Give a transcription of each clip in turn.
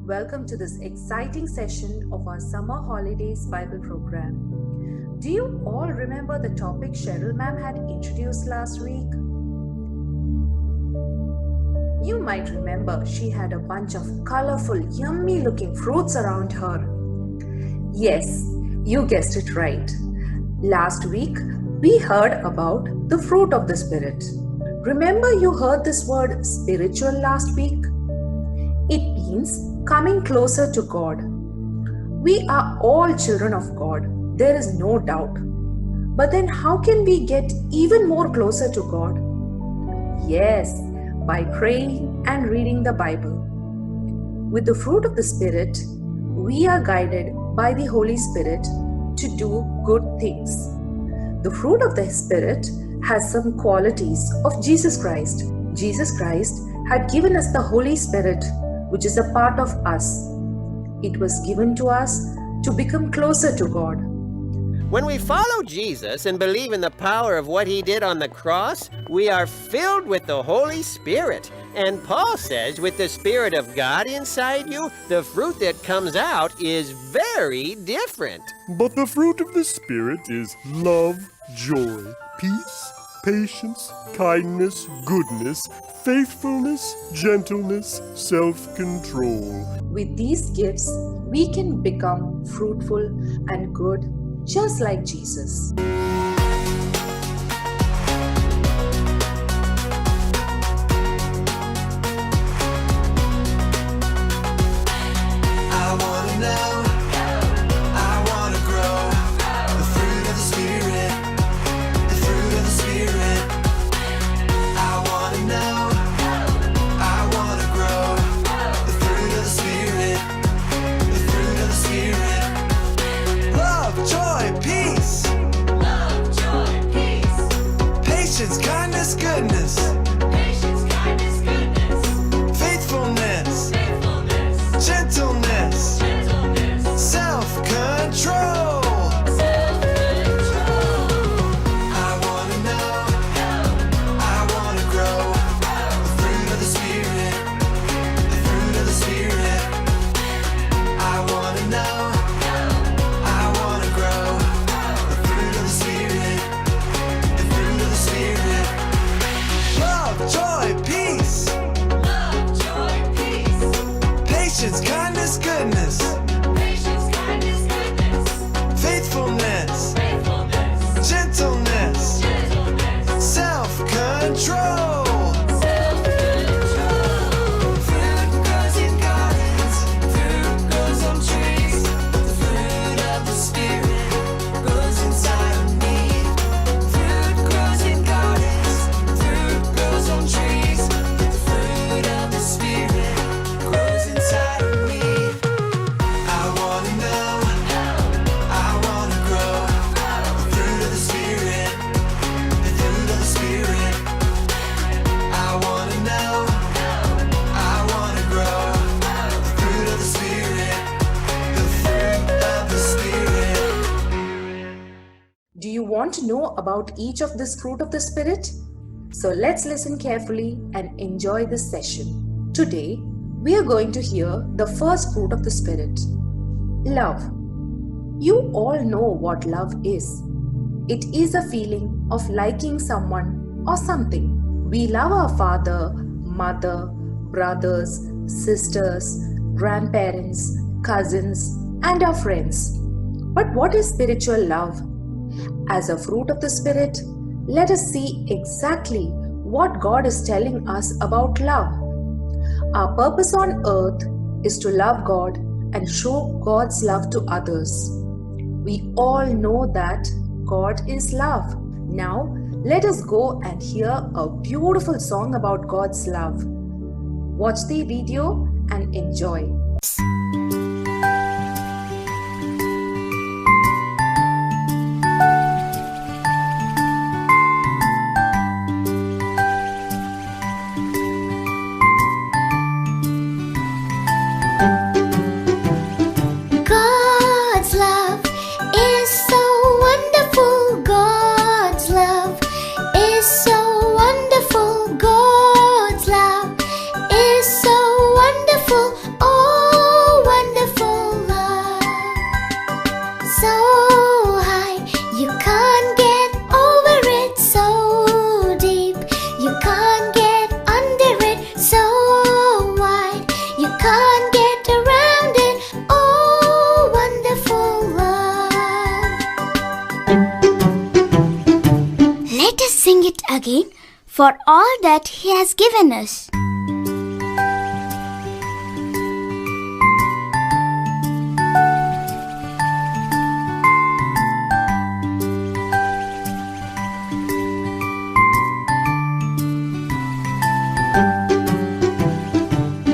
Welcome to this exciting session of our Summer Holidays Bible program. Do you all remember the topic Cheryl ma'am had introduced last week? You might remember she had a bunch of colorful, yummy looking fruits around her. Yes, you guessed it right. Last week, we heard about the fruit of the Spirit. Remember you heard this word spiritual last week? It means coming closer to God. We are all children of God, there is no doubt. But then how can we get even more closer to God? Yes, by praying and reading the Bible. With the fruit of the Spirit, we are guided by the Holy Spirit to do good things. The fruit of the Spirit has some qualities of Jesus Christ. Jesus Christ had given us the Holy Spirit, which is a part of us. It was given to us to become closer to God. When we follow Jesus and believe in the power of what he did on the cross, we are filled with the Holy Spirit. And Paul says, with the Spirit of God inside you, the fruit that comes out is very different. But the fruit of the Spirit is love, joy, peace, patience, kindness, goodness, faithfulness, gentleness, self-control. With these gifts, we can become fruitful and good, just like Jesus. Goodness, faithfulness, gentleness, self-control. I want to know, I want to grow the fruit of the Spirit, the fruit of the Spirit. I want to know, I want to grow the fruit of the Spirit, the fruit of the Spirit. Love, joy, peace. Love, joy, peace. Patience, kindness, goodness. Patience, kindness, goodness. Faithfulness. Faithfulness. Gentleness. Gentleness. Self-control. Self-control. Fruit grows in gardens. Fruit grows on trees. The fruit of the Spirit grows inside of me. Fruit grows in gardens. Fruit grows on trees. The fruit of the Spirit grows inside of me. I want to know, I want to grow the fruit of the Spirit, the fruit of the Spirit. I want to know, I want to grow the fruit of the Spirit, the fruit of the Spirit. Do you want to know about each of this fruit of the Spirit? So let's listen carefully and enjoy this session. Today, we are going to hear the first fruit of the Spirit, love. You all know what love is. It is a feeling of liking someone or something. We love our father, mother, brothers, sisters, grandparents, cousins, and our friends. But what is spiritual love? As a fruit of the Spirit, let us see exactly what God is telling us about love. Our purpose on earth is to love God and show God's love to others. We all know that God is love. Now, let us go and hear a beautiful song about God's love. Watch the video and enjoy. God's love is so wonderful. God's love is so wonderful. God's love is so wonderful. Oh, Let us sing it again for all that He has given us.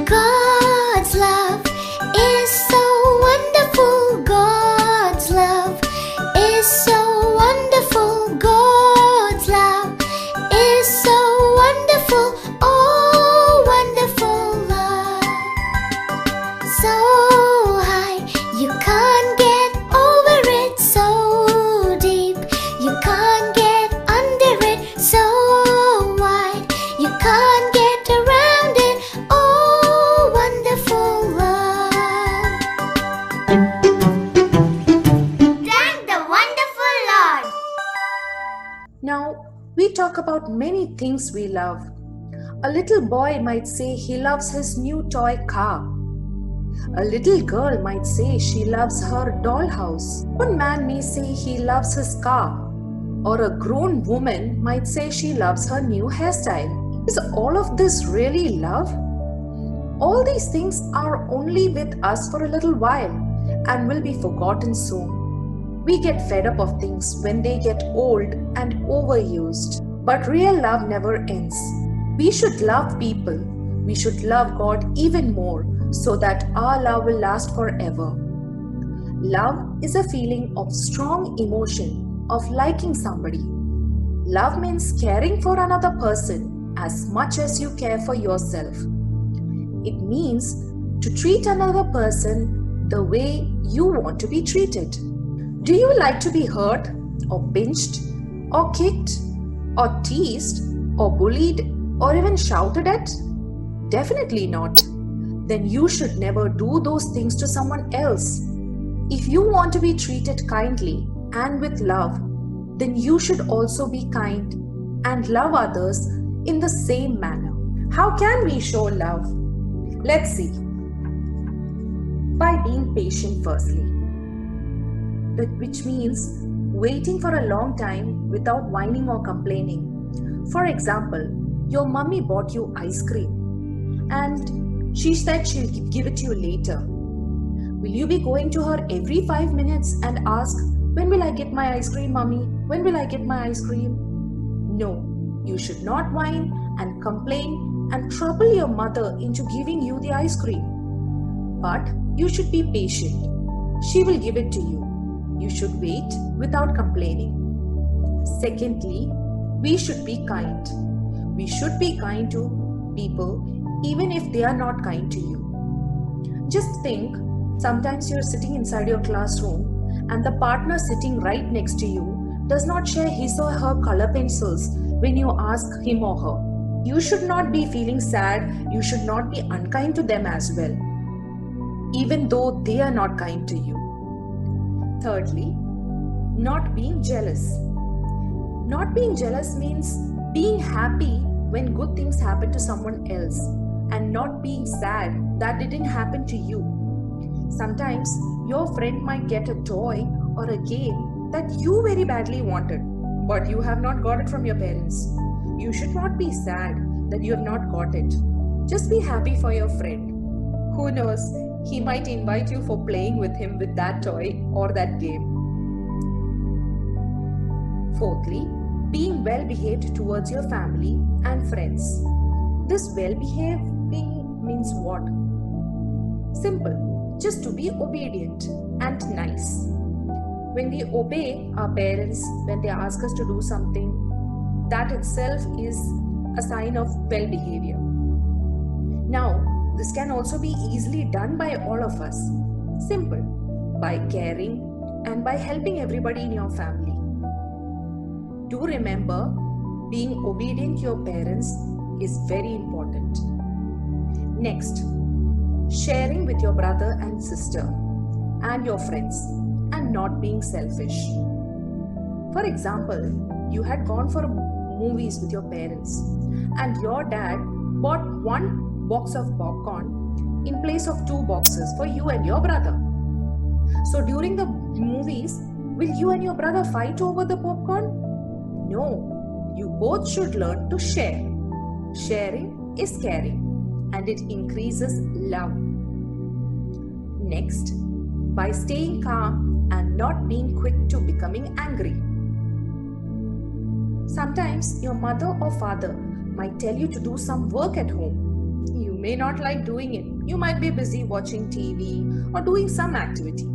God's love is so wonderful. God's love is so wonderful. God's love is so wonderful. Oh, wonderful love. So high, you can't get over it. So deep, you can't get under it. So wide, you can't get around it. Oh, wonderful love. Thank the wonderful Lord. Now, we talk about many things we love. A little boy might say he loves his new toy car. A little girl might say she loves her dollhouse. One man may say he loves his car. Or a grown woman might say she loves her new hairstyle. Is all of this really love? All these things are only with us for a little while and will be forgotten soon. We get fed up of things when they get old and overused. But real love never ends. We should love people. We should love God even more so that our love will last forever. Love is a feeling of strong emotion of liking somebody. Love means caring for another person as much as you care for yourself. It means to treat another person the way you want to be treated. Do you like to be hurt or pinched or kicked or teased or bullied or even shouted at? Definitely not. Then you should never do those things to someone else. If you want to be treated kindly and with love, then you should also be kind and love others in the same manner. How can we show love? Let's see. By being patient, firstly, which means waiting for a long time without whining or complaining. For example, your mummy bought you ice cream and she said she'll give it to you later. Will you be going to her every 5 minutes and ask, "When will I get my ice cream, mummy? When will I get my ice cream?" No, you should not whine and complain and trouble your mother into giving you the ice cream. But you should be patient. She will give it to you. You should wait without complaining. Secondly, we should be kind. We should be kind to people even if they are not kind to you. Just think, sometimes you're sitting inside your classroom and the partner sitting right next to you does not share his or her color pencils when you ask him or her. You should not be feeling sad. You should not be unkind to them as well, even though they are not kind to you. Thirdly, not being jealous. Not being jealous means being happy when good things happen to someone else and not being sad that didn't happen to you. Sometimes your friend might get a toy or a game that you very badly wanted, but you have not got it from your parents. You should not be sad that you have not got it. Just be happy for your friend. Who knows, he might invite you for playing with him with that toy or that game. Fourthly, being well behaved towards your family and friends. This well behaving means what? Simple, just to be obedient and nice. When we obey our parents when they ask us to do something, that itself is a sign of well behavior. Now, this can also be easily done by all of us. Simple, by caring and by helping everybody in your family. Do remember, being obedient to your parents is very important. Next, sharing with your brother and sister and your friends and not being selfish. For example, you had gone for movies with your parents and your dad bought one box of popcorn in place of 2 boxes for you and your brother. So during the movies, will you and your brother fight over the popcorn? No, you both should learn to share. Sharing is caring and it increases love. Next, by staying calm and not being quick to becoming angry. Sometimes your mother or father might tell you to do some work at home. You may not like doing it. You might be busy watching TV or doing some activity.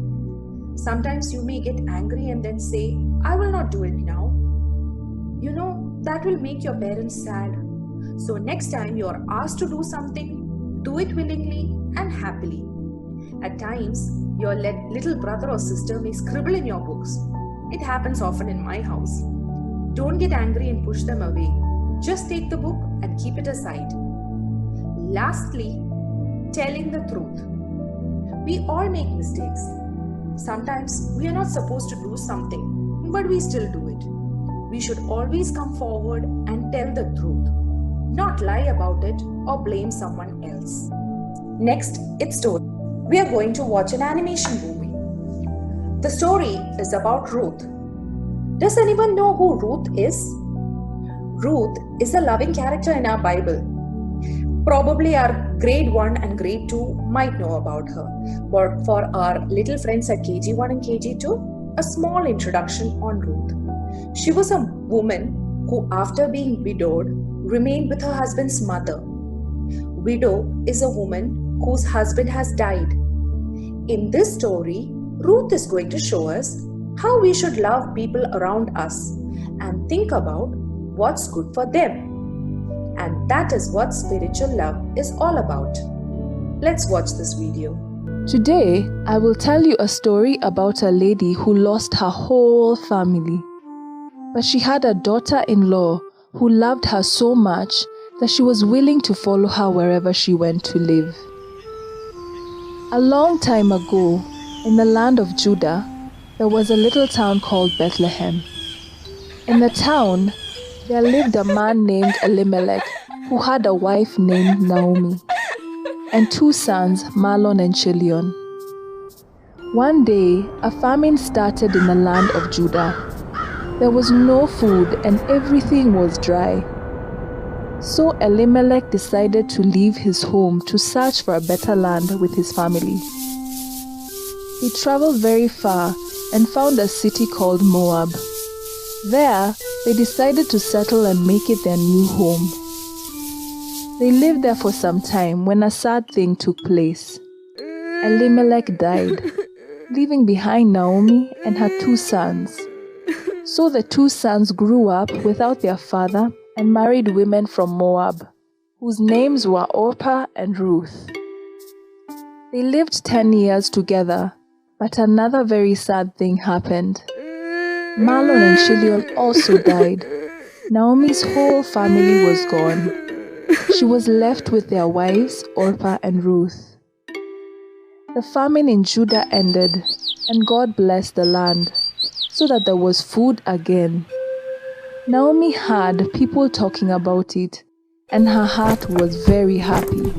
Sometimes you may get angry and then say, I will not do it now. You know, that will make your parents sad. So next time you are asked to do something, do it willingly and happily. At times, your little brother or sister may scribble in your books. It happens often in my house. Don't get angry and push them away. Just take the book and keep it aside. Lastly, telling the truth. We all make mistakes. Sometimes we are not supposed to do something, but we still do it. We should always come forward and tell the truth, not lie about it or blame someone else. Next, it's story. We are going to watch an animation movie. The story is about Ruth. Does anyone know who Ruth is? Ruth is a loving character in our Bible. Probably our grade 1 and grade 2 might know about her. But for our little friends at KG1 and KG2, a small introduction on Ruth. She was a woman who, after being widowed, remained with her husband's mother. Widow is a woman whose husband has died. In this story, Ruth is going to show us how we should love people around us and think about what's good for them. And that is what spiritual love is all about. Let's watch this video. Today, I will tell you a story about a lady who lost her whole family. But she had a daughter-in-law who loved her so much that she was willing to follow her wherever she went to live. A long time ago, in the land of Judah, there was a little town called Bethlehem. In the town, there lived a man named Elimelech who had a wife named Naomi and 2 sons, Mahlon and Chilion. One day, a famine started in the land of Judah. There was no food and everything was dry. So Elimelech decided to leave his home to search for a better land with his family. He traveled very far and found a city called Moab. There, they decided to settle and make it their new home. They lived there for some time when a sad thing took place. Elimelech died, leaving behind Naomi and her 2 sons. So the 2 sons grew up without their father and married women from Moab, whose names were Orpah and Ruth. They lived 10 years together, but another very sad thing happened. Mahlon and Chilion also died. Naomi's whole family was gone. She was left with their wives, Orpah and Ruth. The famine in Judah ended, and God blessed the land, so that there was food again. Naomi heard people talking about it, and her heart was very happy.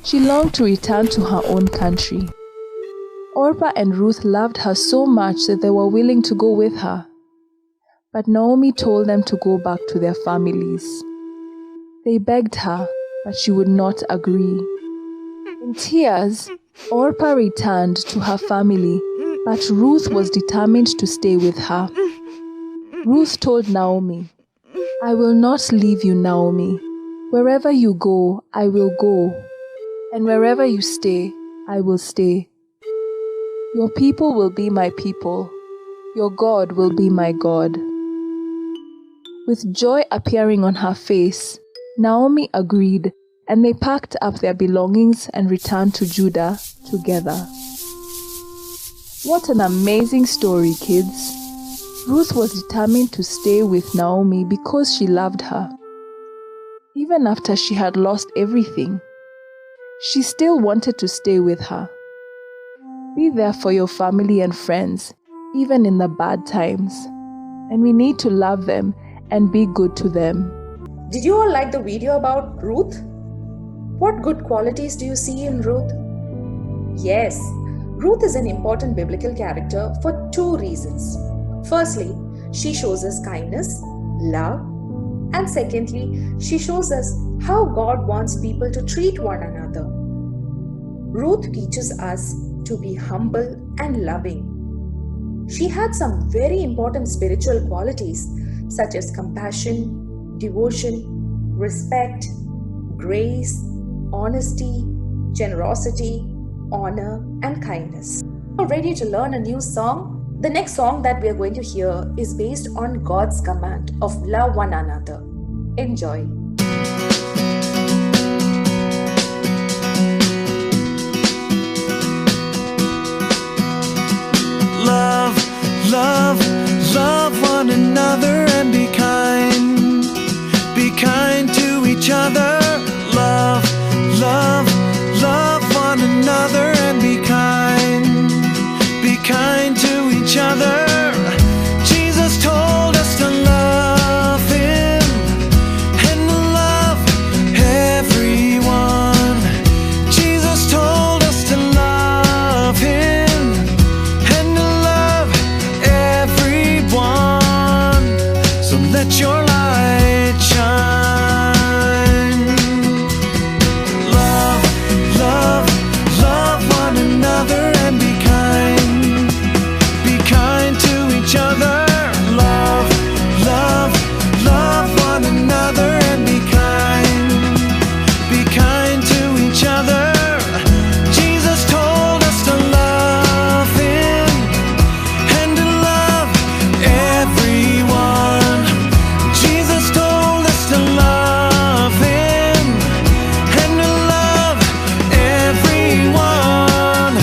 She longed to return to her own country. Orpah and Ruth loved her so much that they were willing to go with her. But Naomi told them to go back to their families. They begged her, but she would not agree. In tears, Orpah returned to her family, but Ruth was determined to stay with her. Ruth told Naomi, "I will not leave you, Naomi. Wherever you go, I will go. And wherever you stay, I will stay. Your people will be my people. Your God will be my God." With joy appearing on her face, Naomi agreed, and they packed up their belongings and returned to Judah together. What an amazing story, kids! Ruth was determined to stay with Naomi because she loved her. Even after she had lost everything, she still wanted to stay with her. Be there for your family and friends, even in the bad times. And we need to love them and be good to them. Did you all like the video about Ruth? What good qualities do you see in Ruth? Yes, Ruth is an important biblical character for 2 reasons. Firstly, she shows us kindness, love. And secondly, she shows us how God wants people to treat one another. Ruth teaches us to be humble and loving. She had some very important spiritual qualities such as compassion, devotion, respect, grace, honesty, generosity, honor, and kindness. Are you ready to learn a new song? The next song that we are going to hear is based on God's command of love one another. Enjoy. Love, love, love one another and be kind. Be kind to each other. Love, love, love one another and be kind. Be kind to each other. Jesus told us to love Him and to love everyone. Jesus told us to love Him and to love everyone. So let your light shine. Love, love, love one another and be kind. Be kind to each other. Love, love, love one another and be kind. Be kind to each other. Jesus told us to love Him and to love everyone. Jesus told us to love Him and to love everyone.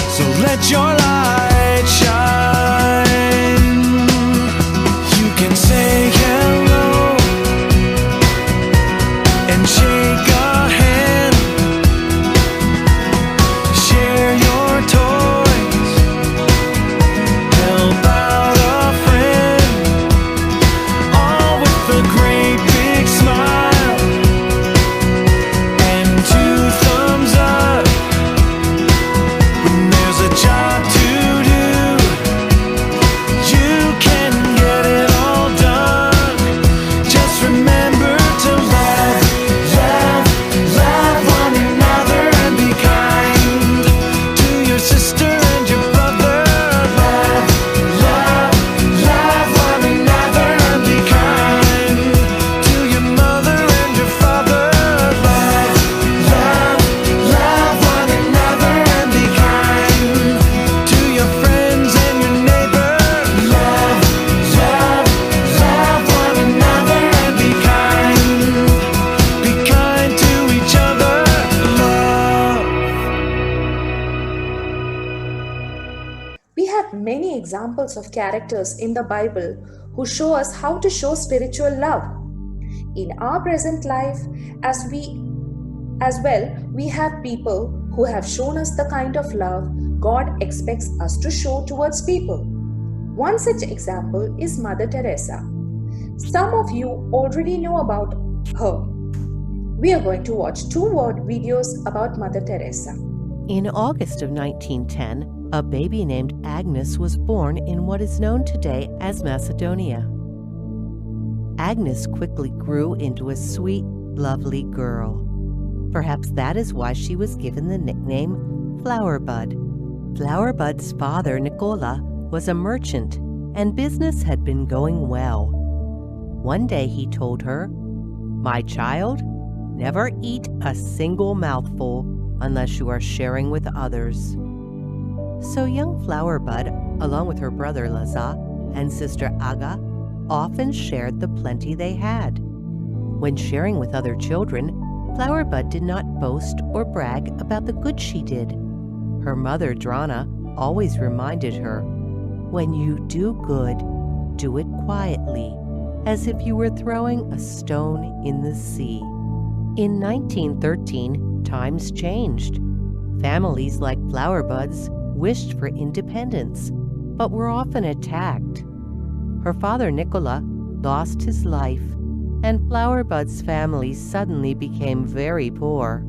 So let your light shine. You can say hello and shake a hand. Share your toys. Help out a friend. All with a great big smile and 2 thumbs up. When there's a job to do, you can get it all done. Just remember to love, love, love one another and be kind to your sister and your brother. Love, love, love one another and be kind to your mother and your father. Love, love, love one another and be kind to your friends and your neighbor. Love, love, love one another and be kind. Be kind to each other. Love. We have many examples of characters in the Bible who show us how to show spiritual love. In our present life, as well, we have people who have shown us the kind of love God expects us to show towards people. One such example is Mother Teresa. Some of you already know about her. We are going to watch 2 word videos about Mother Teresa. In August of 1910, a baby named Agnes was born in what is known today as Macedonia. Agnes quickly grew into a sweet, lovely girl. Perhaps that is why she was given the nickname Flowerbud. Flowerbud's father, Nicola, was a merchant, and business had been going well. One day he told her, "My child, never eat a single mouthful unless you are sharing with others." So young Flowerbud, along with her brother Laza and sister Aga, often shared the plenty they had. When sharing with other children, Flowerbud did not boast or brag about the good she did. Her mother, Drana, always reminded her, "When you do good, do it quietly, as if you were throwing a stone in the sea." In 1913, times changed. Families like Flowerbud's wished for independence, but were often attacked. Her father, Nicola, lost his life, and Flowerbud's family suddenly became very poor.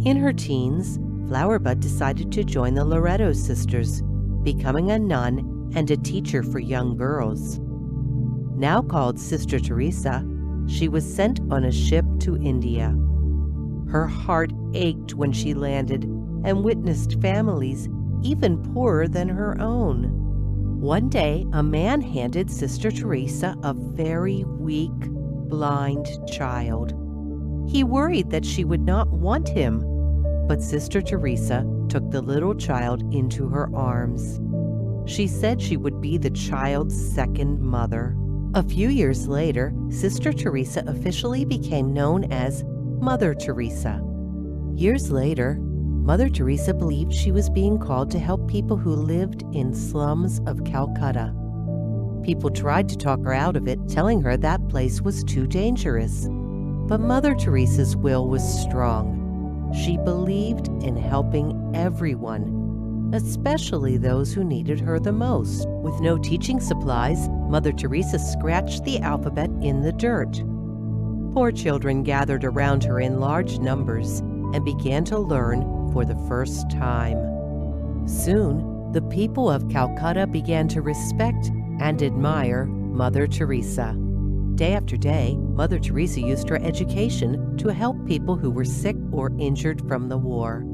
In her teens, Flowerbud decided to join the Loreto sisters, becoming a nun and a teacher for young girls. Now called Sister Teresa, she was sent on a ship to India. Her heart ached when she landed and witnessed families even poorer than her own. One day, a man handed Sister Teresa a very weak, blind child. He worried that she would not want him, but Sister Teresa took the little child into her arms. She said she would be the child's second mother. A few years later, Sister Teresa officially became known as Mother Teresa. Years later, Mother Teresa believed she was being called to help people who lived in slums of Calcutta. People tried to talk her out of it, telling her that place was too dangerous. But Mother Teresa's will was strong. She believed in helping everyone, especially those who needed her the most. With no teaching supplies, Mother Teresa scratched the alphabet in the dirt. Poor children gathered around her in large numbers and began to learn for the first time. Soon, the people of Calcutta began to respect and admire Mother Teresa. Day after day, Mother Teresa used her education to help people who were sick or injured from the war.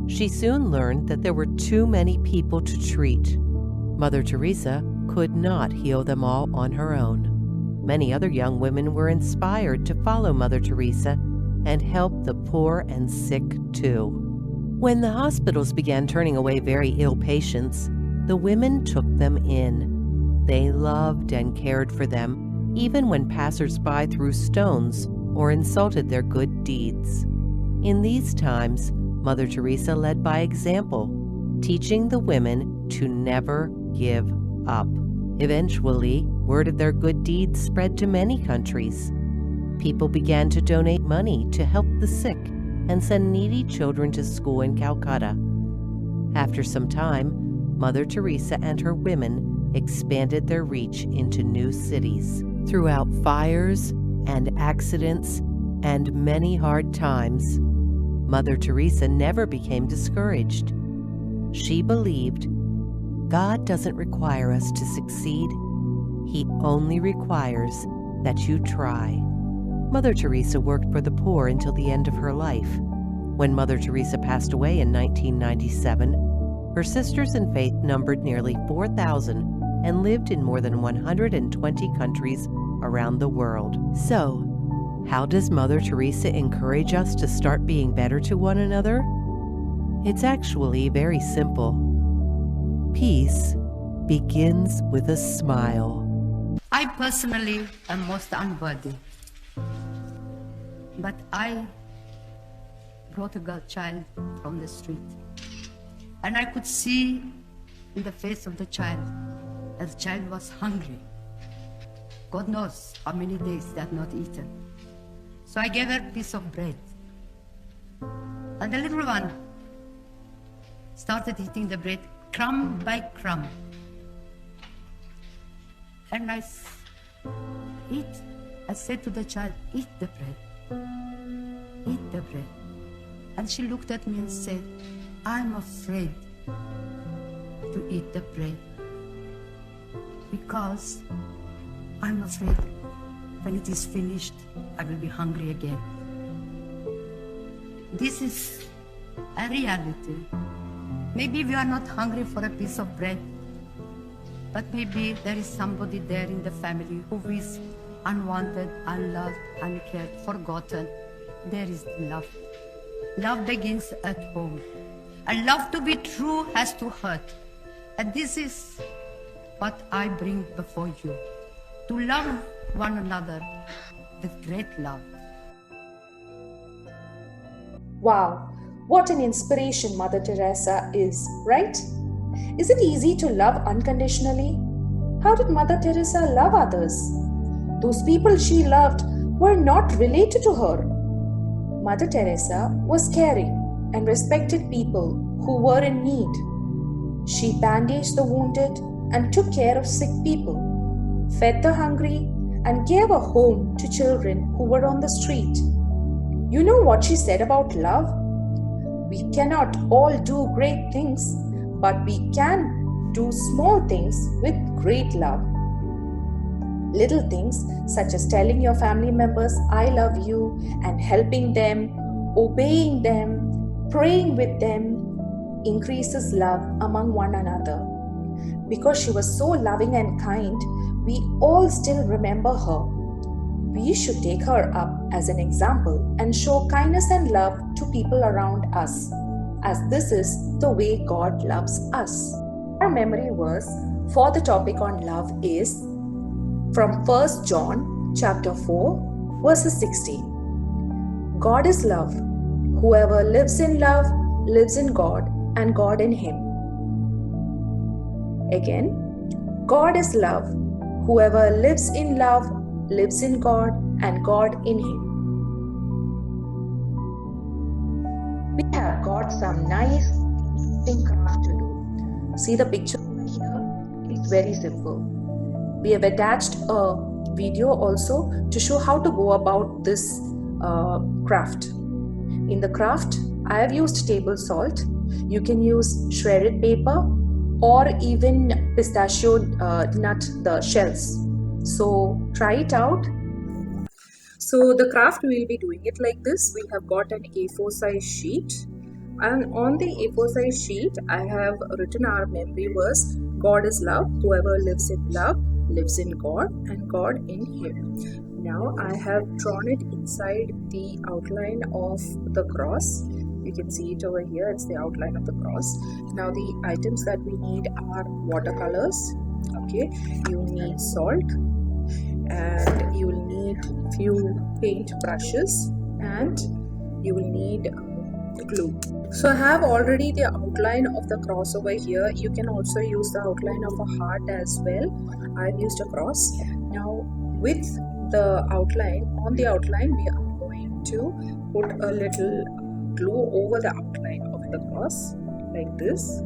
She soon learned that there were too many people to treat. Mother Teresa could not heal them all on her own. Many other young women were inspired to follow Mother Teresa and help the poor and sick too. When the hospitals began turning away very ill patients, the women took them in. They loved and cared for them, even when passers-by threw stones or insulted their good deeds. In these times, Mother Teresa led by example, teaching the women to never give up. Eventually, word of their good deeds spread to many countries. People began to donate money to help the sick and send needy children to school in Calcutta. After some time, Mother Teresa and her women expanded their reach into new cities. Throughout fires and accidents and many hard times, Mother Teresa never became discouraged. She believed God doesn't require us to succeed. He only requires that you try. Mother Teresa worked for the poor until the end of her life. When Mother Teresa passed away in 1997, her sisters in faith numbered nearly 4,000 and lived in more than 120 countries around the world. So, how does Mother Teresa encourage us to start being better to one another? It's actually very simple. Peace begins with a smile. I personally am most unworthy. But I brought a girl child from the street. And I could see in the face of the child that the child was hungry. God knows how many days they had not eaten. So I gave her a piece of bread. And the little one started eating the bread crumb by crumb. And I said to the child, eat the bread. Eat the bread. And she looked at me and said, I'm afraid to eat the bread because I'm afraid when it is finished, I will be hungry again. This is a reality. Maybe we are not hungry for a piece of bread, but maybe there is somebody there in the family who is unwanted, unloved, uncared, forgotten. There is love. Love begins at home. And love to be true has to hurt. And this is what I bring before you. To love one another with great love. Wow, what an inspiration Mother Teresa is, right? Is it easy to love unconditionally? How did Mother Teresa love others? Those people she loved were not related to her. Mother Teresa was caring and respected people who were in need. She bandaged the wounded and took care of sick people, fed the hungry, and gave a home to children who were on the street. You know what she said about love? We cannot all do great things, but we can do small things with great love. Little things such as telling your family members, I love you, and helping them, obeying them, praying with them, increases love among one another. Because she was so loving and kind, we all still remember her. We should take her up as an example and show kindness and love to people around us, as this is the way God loves us. Our memory verse for the topic on love is from 1 John chapter 4 verses 16. God is love. Whoever lives in love lives in God and God in him. Again, God is love. Whoever lives in love lives in God and God in him. We have got some nice craft to do. See the picture over here? It's very simple. We have attached a video also to show how to go about this craft. In the craft, I have used table salt. You can use shredded paper or even pistachio nut, the shells. So try it out. So the craft, we will be doing it like this. We have got an A4 size sheet, and on the A4 size sheet I have written our memory verse, God is love. Whoever lives in love lives in God and God in him. Now I have drawn it inside the outline of the cross. You can see it over here. It's the outline of the cross. Now the items that we need are watercolors. Okay, you need salt, and you will need few paint brushes, and you will need glue. So I have already the outline of the cross over here. You can also use the outline of a heart as well. I've used a cross. Now with the outline, on the outline we are going to put a little glue over the outline of the cross like this.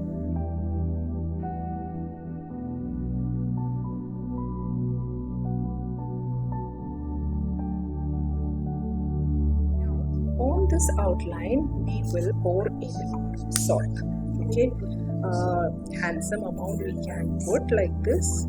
On this outline we will pour in salt. Okay, handsome amount we can put like this.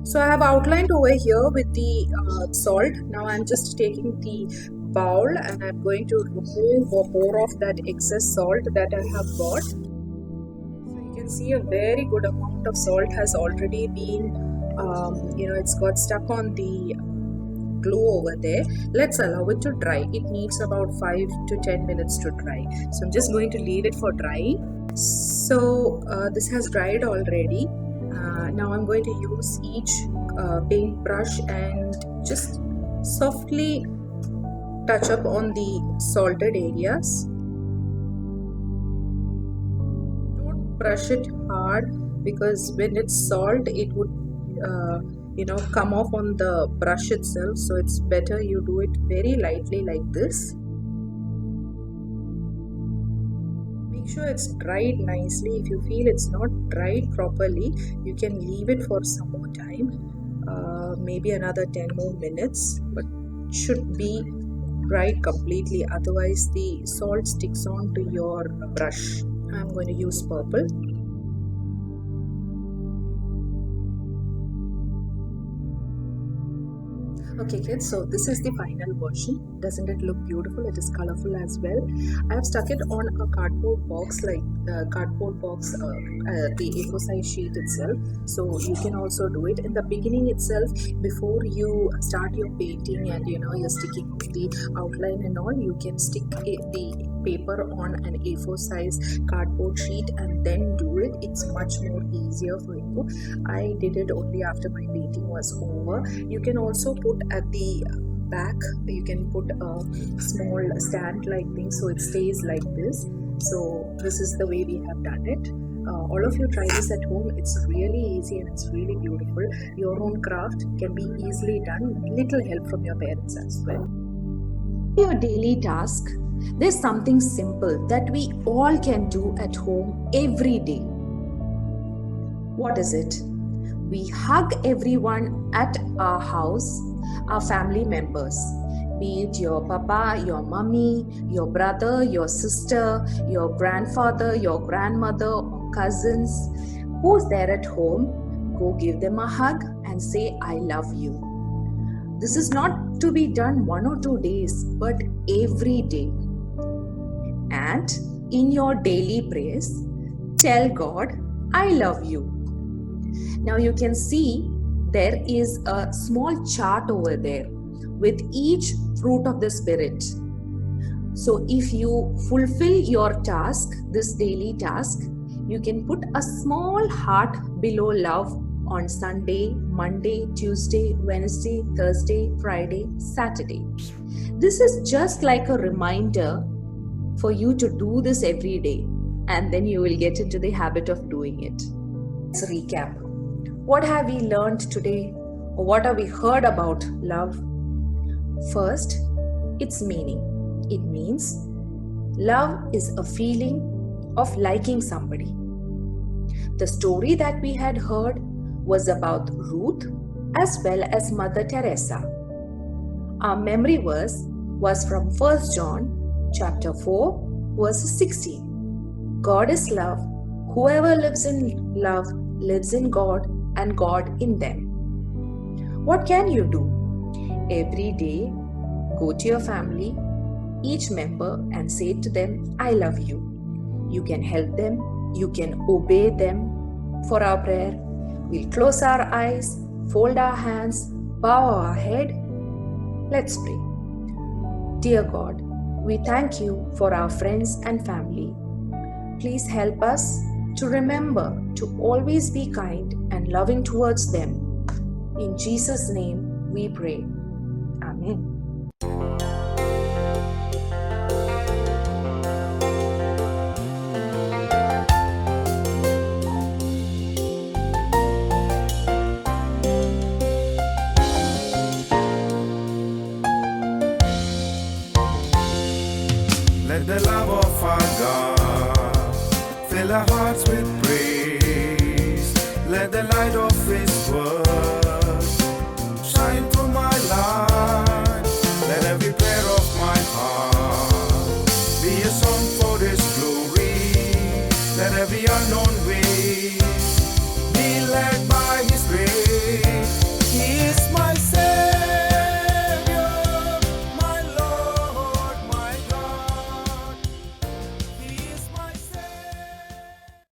So I have outlined over here with the salt. Now I'm just taking the bowl and I'm going to remove or pour off that excess salt that I have got. So you can see a very good amount of salt has already been, it's got stuck on the glue over there. Let's allow it to dry. It needs about 5 to 10 minutes to dry. So I'm just going to leave it for drying. So this has dried already. Now I'm going to use each paintbrush and just softly touch up on the salted areas. Don't brush it hard, because when it's salt it would come off on the brush itself. So it's better you do it very lightly like this. Make sure it's dried nicely. If you feel it's not dried properly, you can leave it for some more time, maybe another 10 more minutes, but should be dried completely, otherwise the salt sticks on to your brush. I'm going to use purple. Okay kids, so this is the final version. Doesn't it look beautiful? It is colorful as well. I have stuck it on a cardboard box, like the A4 size sheet itself. So you can also do it in the beginning itself, before you start your painting and you're sticking the outline and all. You can stick the paper on an A4 size cardboard sheet and then do it. It's much more easier for you. I did it only after my painting was over. You can also put at the back, you can put a small stand like thing so it stays like this. So this is the way we have done it. All of you try this at home. It's really easy and it's really beautiful. Your own craft can be easily done with little help from your parents as well. Your daily task, there's something simple that we all can do at home every day. What is it? We hug everyone at our house, our family members. be it your papa, your mummy, your brother, your sister, your grandfather, your grandmother, or cousins, who's there at home, go give them a hug and say, I love you. This is not to be done 1 or 2 days, but every day. And in your daily prayers, tell God, I love you. Now you can see there is a small chart over there with each fruit of the Spirit. So if you fulfill your task, this daily task, you can put a small heart below love on Sunday, Monday, Tuesday, Wednesday, Thursday, Friday, Saturday. This is just like a reminder for you to do this every day, and then you will get into the habit of doing it. Let's recap. What have we learned today, or what have we heard about love? First, its meaning. It means love is a feeling of liking somebody. The story that we had heard was about Ruth as well as Mother Teresa. Our memory verse was from 1 John chapter 4 verse 16. God is love. Whoever lives in love lives in God and God in them. What can you do? Every day, go to your family, each member, and say to them, I love you. You can help them, you can obey them. For our prayer, we'll close our eyes, fold our hands, bow our head. Let's pray. Dear God, we thank you for our friends and family. Please help us to remember to always be kind and loving towards them. In Jesus' name we pray. Amen. Let the love of our God fill our hearts with praise. Let the light of His word